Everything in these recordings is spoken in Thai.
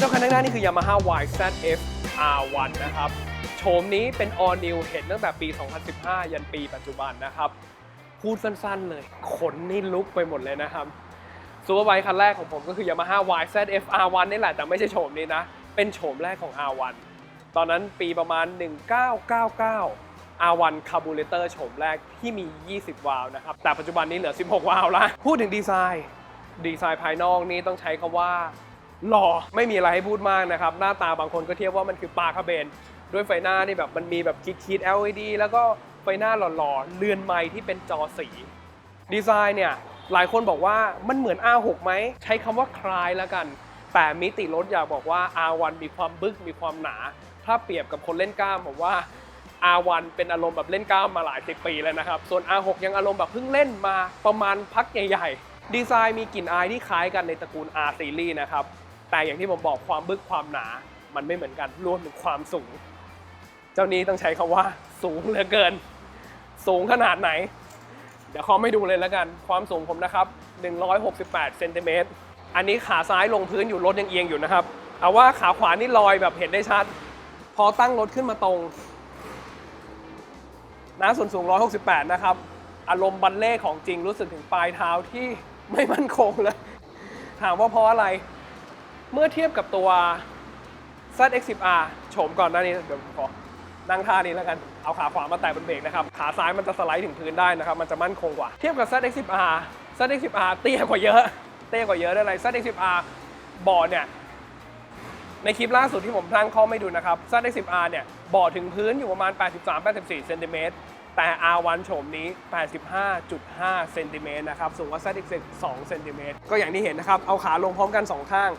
จ้าคันข้างหน้านี่คือ Yamaha YZF R1 นะครับโฉมนี้เป็น All New เห็นตั้งแต่ปี 2015 ยันปีปัจจุบันนะครับพูดสั้นๆเลยขนนี่ลุกไปหมดเลยนะครับซูเปอร์ไบค์คันแรกของผมก็คือ Yamaha YZF R1 นี่แหละแต่ไม่ใช่โฉมนี้นะเป็นโฉมแรกของ R1 ตอนนั้นปีประมาณ 1999 R1 Carburetor โฉมแรกที่มี 20 วาล์วนะครับแต่ปัจจุบันนี้เหลือ 16 วาล์วละพูดถึงดีไซน์ภายนอกนี่ต้องใช้คำว่าหล่อไม่มีอะไรให้พูดมากนะครับหน้าตาบางคนก็เทียบว่ามันคือปลาคาเบนด้วยไฟหน้านี่แบบมันมีแบบคิด LED แล้วก็ไฟหน้าหล่อๆเรือนไม้ที่เป็นจอสีดีไซน์เนี่ยหลายคนบอกว่ามันเหมือน R6 ไหมใช้คำว่าคล้ายแล้วกันแต่มิติรถอยากบอกว่า R1 มีความบึกมีความหนาถ้าเปรียบกับคนเล่นกล้ามผมว่า R1 เป็นอารมณ์แบบเล่นกล้ามมาหลาย10 ปีแล้วนะครับส่วน R6 ยังอารมณ์แบบเพิ่งเล่นมาประมาณพักใหญ่ๆดีไซน์มีกลิ่นอายที่คล้ายกันในตระกูล R Series นะครับแต่อย่างที่ผมบอกความบึกความหนามันไม่เหมือนกันรวมถึงความสูงเจ้านี้ต้องใช้คำว่าสูงเหลือเกินสูงขนาดไหนเดี๋ยวขอไม่ดูเลยแล้วกันความสูงผมนะครับ168 เซนติเมตรอันนี้ขาซ้ายลงพื้นอยู่รถยังเอียงอยู่นะครับเอาว่าขาขวานี่ลอยแบบเห็นได้ชัดพอตั้งรถขึ้นมาตรงนะส่วนสูง168นะครับอารมณ์บัลเล่ของจริงรู้สึกถึงปลายเท้าที่ไม่มั่นคงเลยถามว่าเพราะอะไรเมื่อเทียบกับตัว ZX10R โฉมก่อนหน้านี้เดี๋ยวขอนั่งท่านี้แล้วกันเอาขาขวามาแตะบนเบรกนะครับขาซ้ายมันจะสไลด์ถึงพื้นได้นะครับมันจะมั่นคงกว่าเทียบกับ ZX10R เตี้ยกว่าเยอะได้เลย ZX10R เบาะเนี่ยในคลิปล่าสุดที่ผมตั้งข้อไม่ดูนะครับ ZX10R เนี่ยเบาะถึงพื้นอยู่ประมาณ 83-84 เซนติเมตรแต่ R1 โฉมนี้ 85.5 เซนติเมตรนะครับสูงกว่า ZX 2 เซนติเมตรก็อย่างที่เห็นนะครับเอาขาลงพร้อมกัน2ข้าง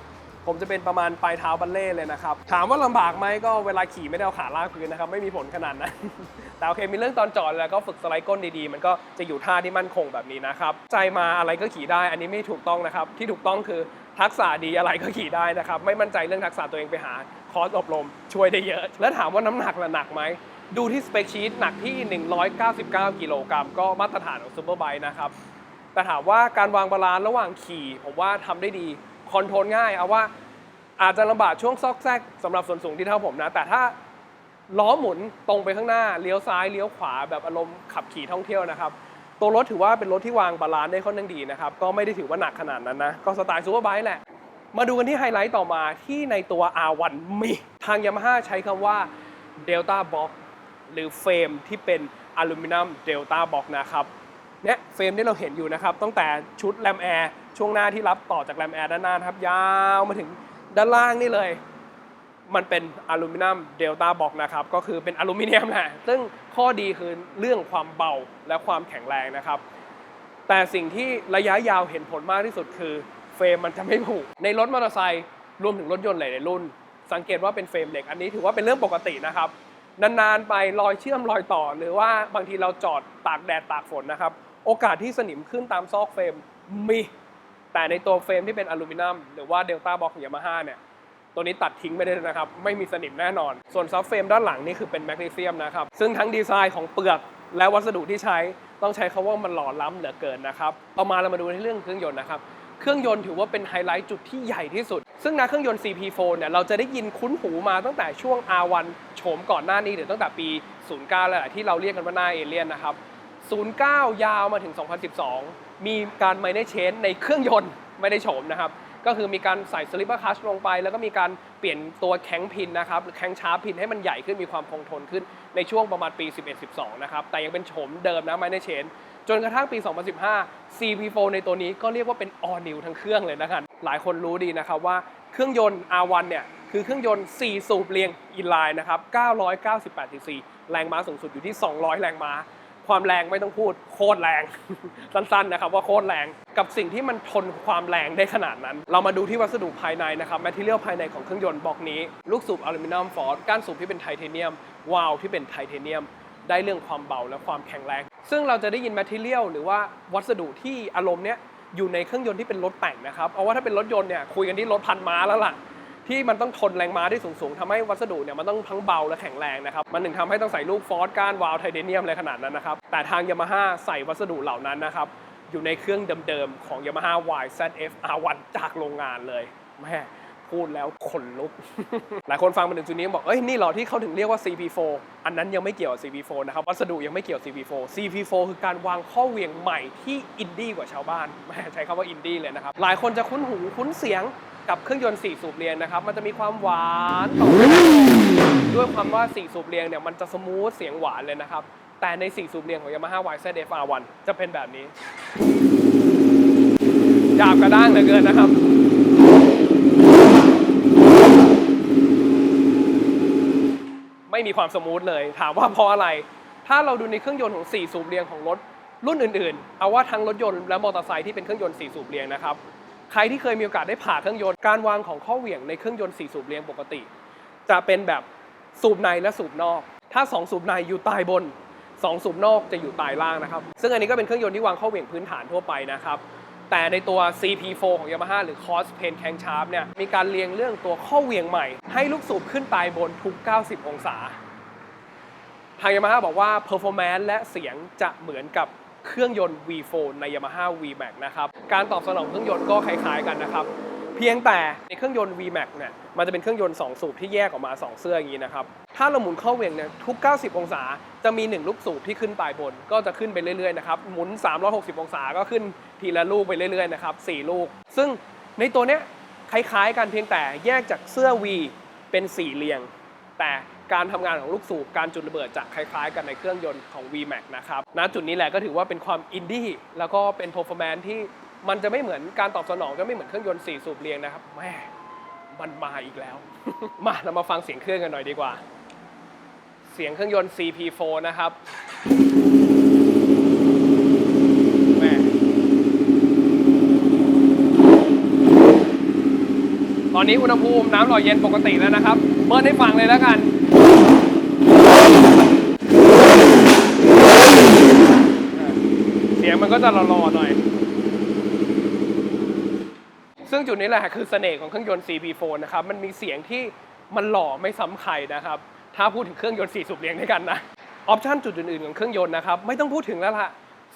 ผมจะเป็นประมาณปลายเท้าบัลเล่เลยนะครับถามว่าลำบากไหมก็เวลาขี่ไม่ได้เอาขาลากพื้นนะครับไม่มีผลขนาดนั้น แต่โอเคมีเรื่องตอนจอดแล้วก็ฝึกสไลด์ก้นดีๆมันก็จะอยู่ท่าที่มั่นคงแบบนี้นะครับใจมาอะไรก็ขี่ได้อันนี้ไม่ถูกต้องนะครับที่ถูกต้องคือทักษะดีอะไรก็ขี่ได้นะครับไม่มั่นใจเรื่องทักษะตัวเองไปหาคอร์สอบรมช่วยได้เยอะแล้วถามว่าน้ำหนักละหนักไหมดูที่สเปคชีตหนักที่199กิโลกรัมก็มาตรฐานของซูเปอร์ไบค์นะครับแต่ถามว่าการวางบาลานซ์ระหว่างขี่ผมว่าทำได้ดีคอนโทรลง่ายเอาว่าอาจจะลำบากช่วงซอกแซกสำหรับส่วนสูงที่เท่าผมนะแต่ถ้าล้อหมุนตรงไปข้างหน้าเลี้ยวซ้ายเลี้ยวขวาแบบอารมณ์ขับขี่ท่องเที่ยวนะครับตัวรถถือว่าเป็นรถที่วางบาลานซ์ได้ค่อนข้างดีนะครับก็ไม่ได้ถือว่าหนักขนาดนั้นนะก็สไตล์ซูเปอร์ไบค์แหละมาดูกันที่ไฮไลท์ต่อมาที่ในตัว R1 มีทาง Yamaha ใช้คำว่า Delta Box หรือเฟรมที่เป็นอลูมิเนียม Delta Box นะครับเนี่ยเฟรมที่เราเห็นอยู่นะครับตั้งแต่ชุดแรมแอร์ช่วงหน้าที่รับต่อจากแรมแอร์ด้านหน้าครับยาวมาถึงด้านล่างนี่เลยมันเป็นอลูมิเนียมเดลต้าบ็อกนะครับก็คือเป็นอลูมิเนียมแหละซึ่งข้อดีคือเรื่องความเบาและความแข็งแรงนะครับแต่สิ่งที่ระยะยาวเห็นผลมากที่สุดคือเฟรมมันจะไม่ผุในรถมอเตอร์ไซค์รวมถึงรถยนต์หลายๆรุ่นสังเกตว่าเป็นเฟรมเหล็กอันนี้ถือว่าเป็นเรื่องปกตินะครับนานๆไปรอยเชื่อมรอยต่อหรือว่าบางทีเราจอดตากแดดตากฝนนะครับโอกาสที่สนิมขึ้นตามซอกเฟรมมีแต่ในตัวเฟรมที่เป็นอลูมิเนียมหรือว่าเดลต้าบ็อกของ Yamaha เนี่ยตัวนี้ตัดทิ้งไม่ได้นะครับไม่มีสนิมแน่นอนส่วนซับเฟรมด้านหลังนี่คือเป็นแมกนีเซียมนะครับซึ่งทั้งดีไซน์ของเปลือกและวัสดุที่ใช้ต้องใช้คำว่ามันหล่อล้ำเหลือเกินนะครับเอามาเรามาดูในเรื่องเครื่องยนต์นะครับเครื่องยนต์ถือว่าเป็นไฮไลท์จุดที่ใหญ่ที่สุดซึ่งนะเครื่องยนต์ CP4 เนี่ยเราจะได้ยินคุ้นหูมาตั้งแต่ช่วง R1 โฉมก่อนหน้านี้หรือตั้งแต่ปี 09 แล้วแหละที่เราเรียกกันว่าหน้าเอเลี่ยนนะครับ09 ยาวมาถึง 2012 มีการไมเนอร์เชนในเครื่องยนต์ไม่ได้โฉมนะครับก็คือมีการใส่สลิปเปอร์คลัตช์ลงไปแล้วก็มีการเปลี่ยนตัวแข้งพินนะครับหรือแข้งชาร์ปพินให้มันใหญ่ขึ้นมีความคงทนขึ้นในช่วงประมาณปี 11-12 นะครับแต่ยังเป็นโฉมเดิมนะไมเนอร์เชนจนกระทั่งปี 2015 CP4 ในตัวนี้ก็เรียกว่าเป็น all new ทั้งเครื่องเลยนะครับหลายคนรู้ดีนะครับว่าเครื่องยนต์ R1 เนี่ยคือเครื่องยนต์ 4 สูบเรียงอินไลน์นะครับ998 cc แรงม้าสูงสุดอยู่ที่ 200 แรงม้าความแรงไม่ต้องพูดโคตรแรง สั้นๆนะครับว่าโคตรแรงกับสิ่งที่มันทนความแรงได้ขนาดนั้นเรามาดูที่วัสดุภายในนะครับแมททีเรียลภายในของเครื่องยนต์บล็อกนี้ลูกสูบอลูมิเนียมฟอร์ดก้านสูบที่เป็นไทเทเนียมวาล์วที่เป็นไทเทเนียมได้เรื่องความเบาและความแข็งแรงซึ่งเราจะได้ยินแมททีเรียลหรือว่าวัสดุที่อารมณ์เนี้ยอยู่ในเครื่องยนต์ที่เป็นรถแต่งนะครับเอาว่าถ้าเป็นรถยนต์เนี่ยคุยกันที่รถพันม้าแล้วล่ะที่มันต้องทนแรงม้าได้สูงๆทำให้วัสดุเนี่ยมันต้องทั้งเบาและแข็งแรงนะครับมันถึงทำให้ต้องใส่ลูกฟอร์ดก้านวาล์วไทเทเนียมอะไรขนาดนั้นนะครับแต่ทาง Yamaha ใส่วัสดุเหล่านั้นนะครับอยู่ในเครื่องเดิมๆของ Yamaha YZF R1 จากโรงงานเลยแม่ พูดแล้วขนลุก หลายคนฟังมาถึงจุดนี้บอกเอ้ยนี่เหรอที่เขาถึงเรียกว่า CP4 อันนั้นยังไม่เกี่ยวกับ CP4 นะครับวัสดุยังไม่เกี่ยว CP4 CP4 คือการวางข้อเหวี่ยงใหม่ที่อินดี้กว่าชาวบ้านใช้คำว่าอินดี้เลยนะครับหลายคนจะคุ้นหูคุ้นเสียงกับเครื่องยนต์4สูบเรียงนะครับมันจะมีความหวานต่อด้วยความว่า4สูบเรียงเนี่ยมันจะสมูทเสียงหวานเลยนะครับแต่ใน4สูบเรียงของ Yamaha YZF R1 จะเป็นแบบนี้หยาบกระด้างเหลือเกินนะครับไม่มีความสมูทเลยถามว่าเพราะอะไรถ้าเราดูในเครื่องยนต์ของ4สูบเรียงของรถรุ่นอื่นๆเอาว่าทั้งรถยนต์และมอเตอร์ไซค์ที่เป็นเครื่องยนต์4สูบเรียงนะครับใครที่เคยมีโอกาสได้ผ่าเครื่องยนต์การวางของข้อเหวี่ยงในเครื่องยนต์4สูบเรียงปกติจะเป็นแบบสูบในและสูบนอกถ้า2สูบในอยู่ใต้บน2สูบนอกจะอยู่ใต้ล่างนะครับซึ่งอันนี้ก็เป็นเครื่องยนต์ที่วางข้อเหวี่ยงพื้นฐานทั่วไปนะครับแต่ในตัว CP4 ของ Yamaha หรือ Cross Plane Crankshaft เนี่ยมีการเรียงเรื่องตัวข้อเหวี่ยงใหม่ให้ลูกสูบขึ้นใต้บนทุก90องศาทาง Yamaha บอกว่า performance และเสียงจะเหมือนกับเครื่องยนต์ V4 ใน Yamaha VMAX นะครับการตอบสนองเครื่องยนต์ก็คล้ายๆกันนะครับเพียงแต่ในเครื่องยนต์ VMAX เนี่ยมันจะเป็นเครื่องยนต์2สูบที่แยกออกมา2เสื้ออย่างนี้นะครับถ้าเราหมุนข้อเหวี่ยงเนี่ยทุก90องศาจะมี1ลูกสูบที่ขึ้นปลายบนก็จะขึ้นไปเรื่อยๆนะครับหมุน360องศาก็ขึ้นทีละลูกไปเรื่อยๆนะครับ4ลูกซึ่งในตัวเนี้ยคล้ายๆกันเพียงแต่แยกจากเสื้อ V เป็น4เรียงแต่การทำงานของลูกสูบการจุดระเบิดจะคล้ายๆกันในเครื่องยนต์ของ VMAX นะครับณจุดนี้แหละก็ถือว่าเป็นความอินดี้แล้วก็เป็น performance ที่มันจะไม่เหมือนการตอบสนองจะไม่เหมือนเครื่องยนต์4สูบเรียงนะครับแม่มันมาอีกแล้ว มาเรามาฟังเสียงเครื่องกันหน่อยดีกว่าเสียงเครื่องยนต์ CP4 นะครับแม่ตอนนี้อุณหภูมิน้ำหล่อเย็นปกติแล้วนะครับเปิดให้ฟังเลยแล้วกันเสียงมันก็จะหล่อๆหน่อยซึ่งจุดนี้แหละคือเสน่ห์ของเครื่องยนต์ CP4 นะครับมันมีเสียงที่มันหล่อไม่ซ้ำใครนะครับถ้าพูดถึงเครื่องยนต์4สูบเรียงด้วยกันนะออปชั่นจุดอื่นๆของเครื่องยนต์นะครับไม่ต้องพูดถึงแล้วล่ะ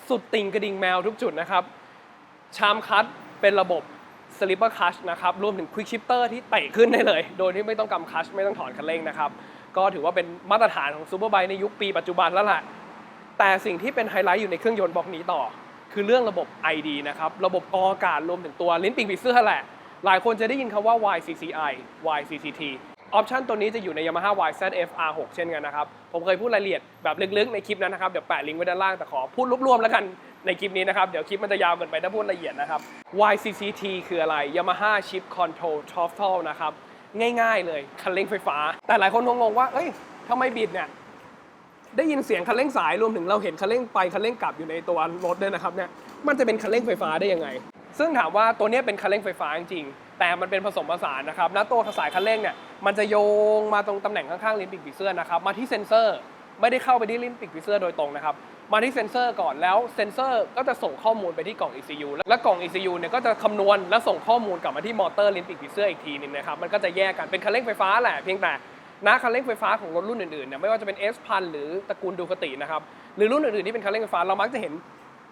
สุดติ่งกระดิ่งแมวทุกจุดนะครับชามคัทเป็นระบบสลิปเปอร์คัชนะครับรวมถึงควิกชิปเตอร์ที่เตะขึ้นได้เลยโดยที่ไม่ต้องกำคัชไม่ต้องถอนคันเร่งนะครับก็ถือว่าเป็นมาตรฐานของซูเปอร์ไบค์ในยุคปีปัจจุบันแล้วล่ะแต่สิ่งที่เป็นไฮไลท์อยู่ในเครื่องยนต์บอกนี้ต่อคือเรื่องระบบ ID นะครับระบบกรองอากาศรวมถึงตัวลิ้นปี่ผีเสื้อแหละหลายคนจะได้ยินคำว่า YCCI YCCT ออปชันตัวนี้จะอยู่ใน Yamaha YZF R6 เช่นกันนะครับผมเคยพูดรายละเอียดแบบลึกๆในคลิปนั้นนะครับเดี๋ยวแปะลิงก์ไว้ด้านล่างแต่ขอพูดรวบๆแล้วกันในคลิปนี้นะครับเดี๋ยวคลิปมันจะยาวเกินไปถ้าพูดละเอียดนะครับ YCCT คืออะไร Yamaha Chip Control Throttle นะครับง่ายๆเลยคันเร่งไฟฟ้าแต่หลายคนงงว่าเอ้ยทำไมบิดเนี่ยได้ยินเสียงคันเร่งสายรวมถึงเราเห็นคันเร่งไปคันเร่งกลับอยู่ในตัวรถด้วยนะครับเนี่ยมันจะเป็นคันเร่งไฟฟ้าได้ยังไงซึ่งถามว่าตัวนี้เป็นคันเร่งไฟฟ้าจริงๆแต่มันเป็นผสมผสานนะครับแล้วตัวสายคันเร่งเนี่ยมันจะโยงมาตรงตำแหน่งข้างๆลิ้นปี่ผีเสื้อนะครับมาที่เซ็นเซอร์ไม่ได้เข้าไปที่ลิ้นปี่ผีเสื้อโดยตรงนะครับมาที่เซ็นเซอร์ก่อนแล้วเซ็นเซอร์ก็จะส่งข้อมูลไปที่กล่อง ECU และกล่อง ECU เนี่ยก็จะคำนวณและส่งข้อมูลกลับมาที่มอเตอร์ลิ้นปี่ผีเสื้ออีกทีนึงนะครับมันก็จะแยกกันเป็นคันเร่งไฟฟ้าแหละเพียงแต่คันเร่งไฟฟ้าของรถรุ่นอื่นๆเนี่ยไม่ว่าจะเป็น S1000 หรือตระกูลดูคาตินะครับหรือรุ่นอื่นๆที่เป็นคันเร่งไฟฟ้าเรามักจะเห็น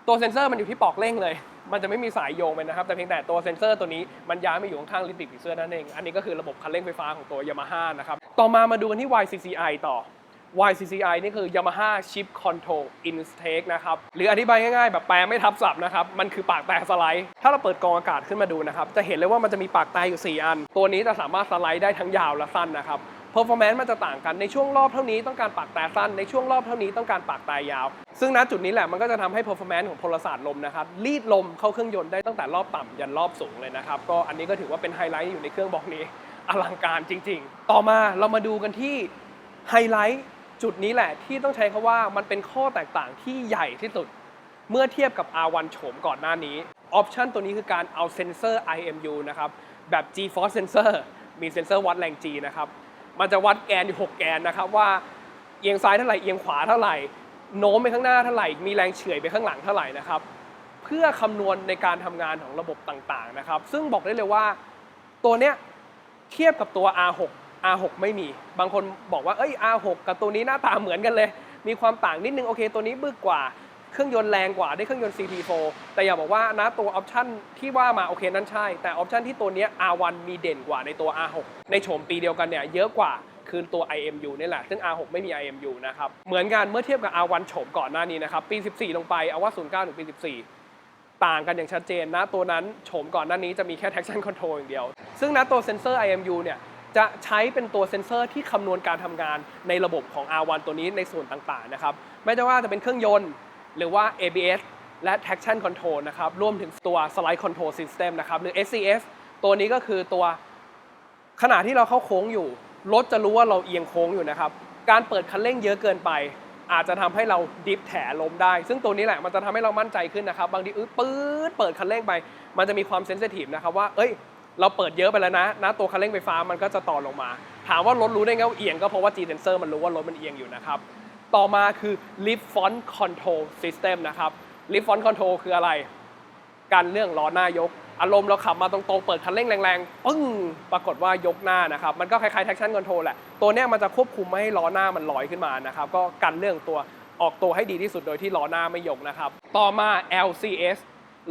ตัวเซ็นเซอร์มันอยู่ที่ปลอกเร่งเลยมันจะไม่มีสายโยงไปนะครับแต่เพียงแต่ตัวเซ็นเซอร์ตัวนี้มันย้ายมาอยู่ข้างๆลิ้นปี่ผีเสื้อนั่นเองอันนี้ก็คือระบบคันเร่งไฟฟ้าของตัว Yamaha นะครับต่อมาดูกันที่ YCCI ต่อ YCCI นี่คือ Yamaha Chip Control Intake นะครับหรืออธิบายง่ายๆแบบแปลไม่ทับศัพท์นะครับมันคือปากแต่สไลด์ถ้าเราเปิดกรองอากาศขึ้นมาดูนะครับจะเห็นเลยว่ามันจะมีปากแต่อยู่4อันตัวนี้จะสามารถสไลด์ได้ทั้งยาวและสั้นนะครับperformance มันจะต่างกันในช่วงรอบเท่านี้ต้องการปากแต่สั้นในช่วงรอบเท่านี้ต้องการปากแต่ยาวซึ่งณจุดนี้แหละมันก็จะทำให้ performance ของพลศาสตร์ลมนะครับรีดลมเข้าเครื่องยนต์ได้ตั้งแต่รอบต่ำยันรอบสูงเลยนะครับก็อันนี้ก็ถือว่าเป็นไฮไลท์อยู่ในเครื่องบล็อกนี้อลังการจริงๆต่อมาเรามาดูกันที่ไฮไลท์จุดนี้แหละที่ต้องใช้คำว่ามันเป็นข้อแตกต่างที่ใหญ่ที่สุดเมื่อเทียบกับ R1 โฉมก่อนหน้านี้ออปชันตัวนี้คือการเอาเซนเซอร์ IMU นะครับแบบ G-Force Sensor มีเซนเซอร์วัดแรง G นะครับมันจะวัดแกนอยู่6แกนนะครับว่าเอียงซ้ายเท่าไหร่เอียงขวาเท่าไหร่โน้มไปข้างหน้าเท่าไหร่มีแรงเฉื่อยไปข้างหลังเท่าไหร่นะครับเพื่อคำนวณในการทำงานของระบบต่างๆนะครับซึ่งบอกได้เลยว่าตัวเนี้ยเทียบกับตัว R6 ไม่มีบางคนบอกว่าเอ้ย R6 กับตัวนี้หน้าตาเหมือนกันเลยมีความต่างนิดนึงโอเคตัวนี้บึกกว่า เครื่องยนต์แรงกว่าได้เครื่องยนต์ CP4 แต่อย่าบอกว่านะตัวออปชั่นที่ว่ามาโอเคนั่นใช่แต่ออปชั่นที่ตัวนี้ R1 มีเด่นกว่าในตัว R6 ในโฉมปีเดียวกันเนี่ยเยอะกว่าคือตัว IMU นี่แหละซึ่ง R6 ไม่มี IMU นะครับเหมือนกันเมื่อเทียบกับ R1 โฉมก่อนหน้านี้นะครับปี 14 ลงไปเอาว่า 09 ถึงปี 14 ต่างกันอย่างชัดเจนนะตัวนั้นโฉมก่อนหน้านี้จะมีแค่ traction control อย่างเดียวซึ่งนะตัวเซนเซอร์ IMU เนี่ยจะใช้เป็นตัวเซ็นเซอร์ที่คำนวณการทำงานในระบบของ R1 ตัวนี้ในส่วนต่างๆนะครับไม่ว่าจะเป็นเครื่องยนต์หรือว่า ABS และ traction control นะครับรวมถึงตัว slide control system นะครับหรือ SCS ตัวนี้ก็คือตัวขณะที่เราเข้าโค้งอยู่รถจะรู้ว่าเราเอียงโค้งอยู่นะครับการเปิดคันเร่งเยอะเกินไปอาจจะทำให้เราดิฟแถล้มได้ซึ่งตัวนี้แหละมันจะทำให้เรามั่นใจขึ้นนะครับบางทีปื๊ดเปิดคันเร่งไปมันจะมีความเซนซิทีฟนะครับว่าเราเปิดเยอะไปแล้วนะตัวคันเร่งไฟฟ้ามันก็จะต่อลงมาถามว่ารถรู้ได้ไงว่าเอียงก็เพราะว่า G sensor มันรู้ว่ารถมันเอียงอยู่นะครับต่อมาคือ lift front control system นะครับ lift front control คืออะไรการเรื่องล้อหน้ายกอารมณ์เราขับมาตรงๆเปิดคันเร่งแรงๆปึ้งปรากฏว่ายกหน้านะครับมันก็คล้ายๆ traction control แหละตัวนี้มันจะควบคุมไม่ให้ล้อหน้ามันลอยขึ้นมานะครับก็กันเรื่องตัวออกตัวให้ดีที่สุดโดยที่ล้อหน้าไม่ยกนะครับต่อมา LCS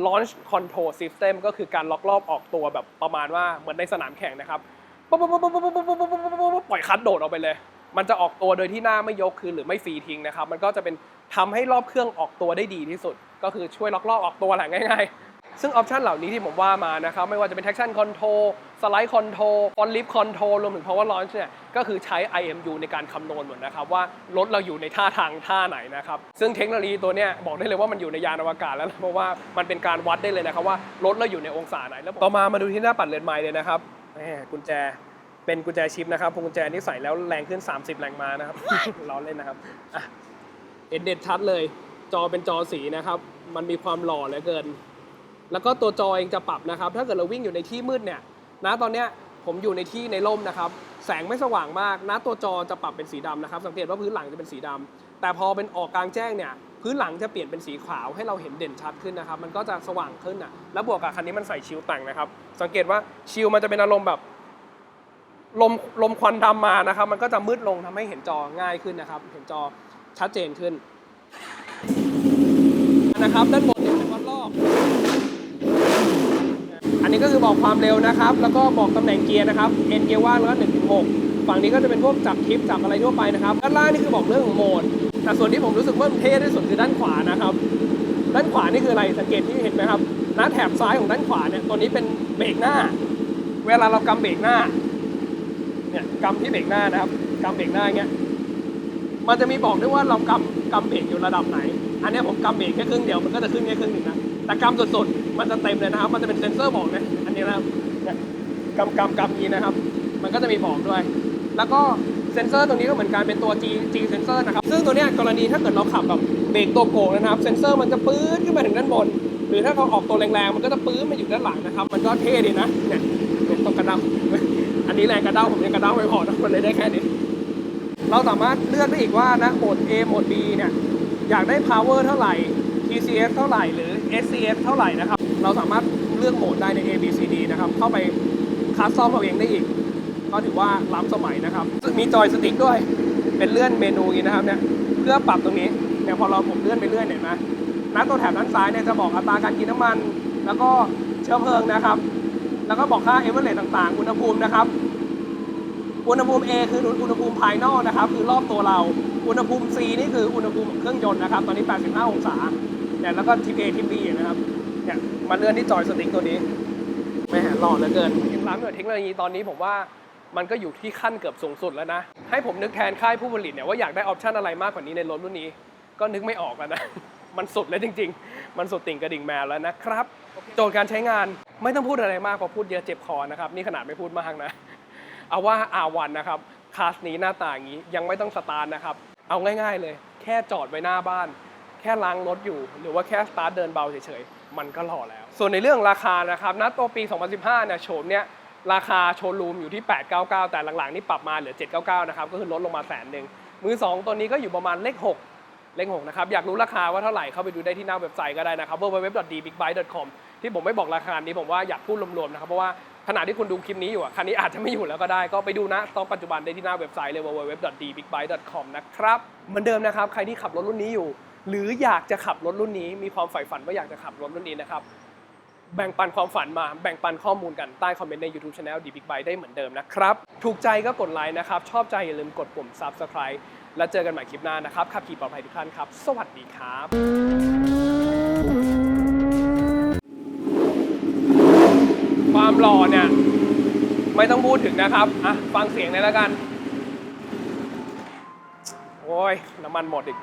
Launch Control System ก็คือการล็อกรอบออกตัวแบบประมาณว่าเหมือนในสนามแข่งนะครับปล่อยคันโดดออกไปเลยมันจะออกตัวโดยที่หน้าไม่ยกคือหรือไม่ฟรีทิ้งนะครับมันก็จะเป็นทำให้รอบเครื่องออกตัวได้ดีที่สุดก็คือช่วยล็อกรอบออกตัวแหละง่ายๆซึ่งออปชันเหล่านี้ที่ผมว่ามานะครับไม่ว่าจะเป็น traction control slide control front lift control รวมถึง power launch เนี่ยก็คือใช้ IMU ในการคำนวณหมดนะครับว่ารถเราอยู่ในท่าทางท่าไหนนะครับซึ่งเทคโนโลยีตัวเนี้ยบอกได้เลยว่ามันอยู่ในยานอวกาศแล้วเพราะว่ามันเป็นการวัดได้เลยนะครับว่ารถเราอยู่ในองศาไหนแล้วต่อมาดูที่หน้าปัดเรือนไม้เลยนะครับกุญแจเป็นกุญแจชิปนะครับพวงกุญแจนี่ใส่แล้วแรงขึ้น30แรงม้านะครับ ล้อเล่นนะครับเห็นเด่นชัดเลยจอเป็นจอสีนะครับมันมีความหล่อเหลือเกินแล้วก็ตัวจอเองจะปรับนะครับถ้าเกิดเราวิ่งอยู่ในที่มืดเนี่ยนะตอนเนี้ยผมอยู่ในที่ในร่มนะครับแสงไม่สว่างมากนะตัวจอจะปรับเป็นสีดำนะครับสังเกตว่าพื้นหลังจะเป็นสีดำแต่พอเป็นออกกลางแจ้งเนี่ยพื้นหลังจะเปลี่ยนเป็นสีขาวให้เราเห็นเด่นชัดขึ้นนะครับมันก็จะสว่างขึ้นแล้วบวกกับคันนี้มันใส่ชิลแต่งนะครับสังเกตว่าชิลมันจะเป็นอารมณ์แบบลมควันดำมานะครับมันก็จะมืดลงทำให้เห็นจอง่ายขึ้นนะครับเห็นจอชัดเจนขึ้นนะครับด้านบนเป็นวัดรอบอันนี้ก็คือบอกความเร็วนะครับแล้วก็บอกตำแหน่งเกียร์นะครับเอ็นเกียร์ว่างแล้วก็1-6ฝั่งนี้ก็จะเป็นพวกจับทิปจับอะไรทั่วไปนะครับด้านล่างนี่คือบอกเรื่องของโหมดแต่ส่วนที่ผมรู้สึกว่าเท่ที่สุดคือด้านขวานะครับด้านขวานี่คืออะไรสังเกตที่เห็นไหมครับหน้าแถบซ้ายของด้านขวาเนี่ยตัวนี้เป็นเบรกหน้าเวลาเรากำเบรกหน้าเนี่ยกำที่เบรกหน้านะครับกำเบรกหน้าอย่างเงี้ยมันจะมีบอกด้วยว่าเรากำเบรกอยู่ระดับไหนอันนี้ผมกำเบรกแค่ครึ่งเดียวมันก็จะขึ้นแค่ครึ่งหนึ่งนะแต่กำสุดๆมันจะเต็มเลยนะครับมันจะเป็นเซ็นเซอร์บอกนะอันนี้นะครับเนี่ยกำนี้นะครับมันก็จะมีบอกด้วยแล้วก็เซ็นเซอร์ตรงนี้ก็เหมือนกันเป็นตัว G sensor นะครับซึ่งตัวเนี้ยกรณีถ้าเกิดเราขับแบบเบรกตัวโกงนะครับเซ็นเซอร์มันจะปื๊ดขึ้นมาถึงด้านบนหรือถ้าเขาออกตัวแรงๆมันก็จะปื๊ดมาอยู่ด้านหลังนะครับมันก็เท่ดีนะเนี่ยตรงกระเด้าอันนี้แรงกระเด้าผมยังกระเด้าไม่พอนะมันเลยได้แค่นี้เราสามารถเลือกได้อีกว่านะโหมด A โหมด B เนี่ยอยากได้ power เท่าไหร่ TCS เท่าไหร่หรือ SCS เท่าไหร่นะครับเราสามารถเลือกโหมดได้ใน A B C D นะครับเข้าไปคัสตอมเอาเองได้อีกก็ถือว่าล้ำสมัยนะครับมีจอยสติ๊กด้วยเป็นเลื่อนเมนูอย่างนี้นะครับเนี่ยเพื่อปรับตรงนี้เนี่ยพอผมเลื่อนไปเรื่อยเห็นไหมนะตัวแถบด้านซ้ายเนี่ยจะบอกอัตราการกินน้ำมันแล้วก็เชื้อเพลิงนะครับแล้วก็บอกค่าเอเวอเรสต่างๆอุณหภูมินะครับอุณหภูมิ A คืออุณหภูมิภายนอกนะครับคือรอบตัวเราอุณหภูมิ C นี่คืออุณหภูมิเครื่องยนต์นะครับตอนนี้85องศาเนี่ยแล้วก็ทิป A ทิป B นะครับเนี่ยมาเลื่อนที่จอยสติ๊กตัวนี้แม่หล่อเหลือเกินยังล้ำอยู่เทคโนโลยีตอนนี้ผมว่ามันก็อยู่ที่ขั้นเกือบสูงสุดแล้วนะให้ผมนึกแทนค่ายผู้ผลิตเนี่ยว่าอยากได้ออปชันอะไรมากกว่านี้ในรถรุ่นนี้ก็นึกไม่ออกแล้วนะมันสุดแล้วจริงๆมันสุดติ่งกระดิ่งแมวแล้วนะครับโจทย์การใช้งานไม่ต้องพูดอะไรมากเพราะพูดเยอะเจ็บคอนะครับนี่ขนาดไม่พูดมากนะเอาว่า R1 นะครับคลาสนี้หน้าตาอย่างนี้ยังไม่ต้องสตาร์ทนะครับเอาง่ายๆเลยแค่จอดไว้หน้าบ้านแค่ล้างรถอยู่หรือว่าแค่สตาร์ทเดินเบาเฉยๆมันก็หล่อแล้วส่วนในเรื่องราคานะครับณตัวปี 2015 เนี่ยโฉมเนี่ยราคาโชว์รูมอยู่ที่ 899 แต่หลังๆนี่ปรับมาเหลือ 799 นะครับก็คือลดลงมา100,000มือ2ตัวนี้ก็อยู่ประมาณเลข6นะครับอยากรู้ราคาว่าเท่าไหร่เข้าไปดูได้ที่หน้าเว็บไซต์ก็ได้นะครับ www.dbigbike.com ที่ผมไม่บอกราคานี้ผมว่าอยากพูดรวมๆนะครับเพราะว่าขณะที่คุณดูคลิปนี้อยู่คันนี้อาจจะไม่อยู่แล้วก็ได้ก็ไปดูนะตอนปัจจุบันได้ที่หน้าเว็บไซต์เลย www.dbigbike.com นะครับเหมือนเดิมนะครับใครที่ขับรถรุ่นนี้อยู่ หรืออยากจะขับรถรุ่นนี้มีความใฝ่ฝันว่าอยากจะขับรถรุ่นนี้นะครับแบ่งปันความฝันมาแบ่งปันข้อมูลกันใต้คอมเมนต์ใน YouTube Channel The Big Bike ได้เหมือนเดิมนะครับถูกใจก็กดไลค์นะครับชอบใจอย่าลืมกดปุ่ม Subscribe แล้วเจอกันใหม่คลิปหน้านะครับขับขี่ปลอดภัยทุกท่านครับสวัสดีครับความหล่อเนี่ยไม่ต้องพูดถึงนะครับอ่ะฟังเสียงเลยแล้วกันโอ้ยน้ำมันหมดอีก